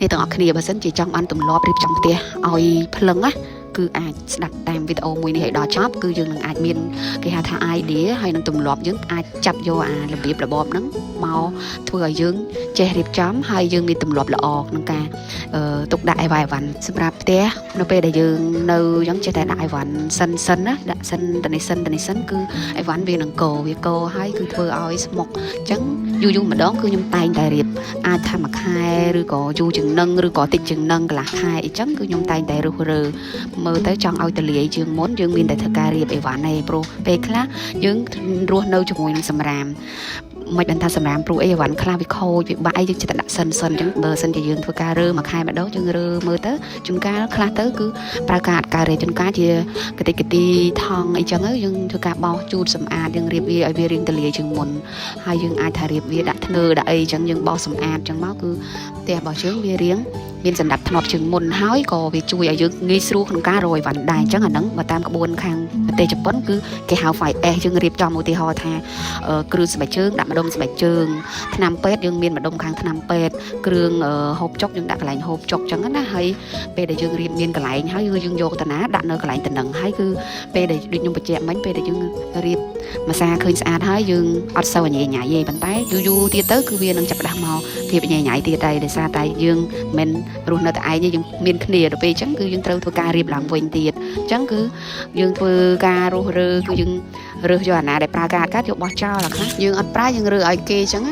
អ្នកទាំងអស់គ្នាបើសិនជាចង់បានទម្លាប់រៀបចំផ្ទះឲ្យភ្លឹងណាគឺអាចស្ដាប់តាមវីដេអូមួយនេះឲ្យដល់ចប់គឺយើងនឹងអាចមានគេហៅថា idea ហើយនឹងទម្លាប់យើងអាចចាប់យកអារបៀបរបបហ្នឹងមកធ្វើឲ្យយើងចេះរៀបចំហើយយើងមានទម្លាប់ល្អក្នុងការទុកដាក់អីវ៉ាន់សម្រាប់ផ្ទះនៅពេលដែលយើងនៅអញ្ចឹងចេះតែដាក់អីវ៉ាន់សិនណាដាក់សិនតនេះសិនគឺអីវ៉ាន់វានឹងវាកហើយគឺធ្វើឲ្យស្មុកអញ្ចឹងយូរម្ដងគឺខ្ញុំតែងតែរៀបអាចថាមួយខែឬក៏យូរជាងនឹងឬក៏តិចជាងនឹងកន្លះខែអីចឹងគឺខ្ញុំតែងតែរើសរើមើលទៅចង់ឲ្យទលាយជាងមុនយើងមានតែធ្វើការរៀបអីវ៉ាន់ឯងព្រោះពេលខ្លះយើងរស់នៅជាមួយនឹងសម្រាមមិនដឹងថាសម្រាមព្រោះអីវ៉ាន់ខ្លះវាខូចវាបាក់អីយើងចិត្តដាក់សិនអញ្ចឹងបើសិនជាយើងធ្វើការរើមួយខែម្ដងយើងរើមើលទៅជួនកាលខ្លះទៅគឺប្រើការអត់ការរេជួនកាលជាកតិកទីថងអីចឹងយើងធ្វើការបោសជូតសម្អាតយើងរៀបវាឲ្យវារៀងទលាយជាងមុនហើយយើងអាចថារៀបវាដាក់ធ្នើដាក់អីចឹងយើងបោសសម្អាតចឹងមកគឺផ្ទះរបស់យើងវារៀងមានសណ្ដាប់ធ្នាប់ជាងមុនហើយក៏វាជួយឲ្យយើងងាយស្រួលក្នុងការរកអីវ៉ាន់ដែរអញ្ចឹងអាហ្នឹងបើតាមក្បួនខាងប្រទេសជប៉ុនគឺគេហៅ 5S យើងរៀបចំឧទាហរណ៍ថាគ្រឿងស្បែកជើងដាក់ម្ដុំស្បែកជើងថ្នាំពេទ្យយើងមានម្ដុំខាងថ្នាំពេទ្យគ្រឿងហូបចុកយើងដាក់កន្លែងហូបចុកអញ្ចឹងណាហើយពេលដែលយើងរៀបមានកន្លែងហើយយើងយកតាណាដាក់នៅកន្លែងតំណឹងហើយគឺពេលដែលដូចខ្ញុំបញ្ជាក់មិញពេលដែលយើងរៀបម្សាឃើញស្អាតហើយយើងអត់សូវញ៉ៃទេប៉ុន្តែយូរទៀតទៅគឺវានឹងចាប់ផ្ដើមមកភាពញ៉ៃទៀតហើយដោយសារតែយើងមិនរស់នៅតែឯងយើងមានគ្នាទៅពេលអញ្ចឹងគឺយើងត្រូវធ្វើការរៀបឡើងវិញទៀតអញ្ចឹងគឺយើងធ្វើការរស់រើគឺយើងរើសយកអាណាដែលប្រើការអត់កាត់យកបោះចោលអាខ្លះយើងអត់ប្រើយើងរើឲ្យគេអញ្ចឹង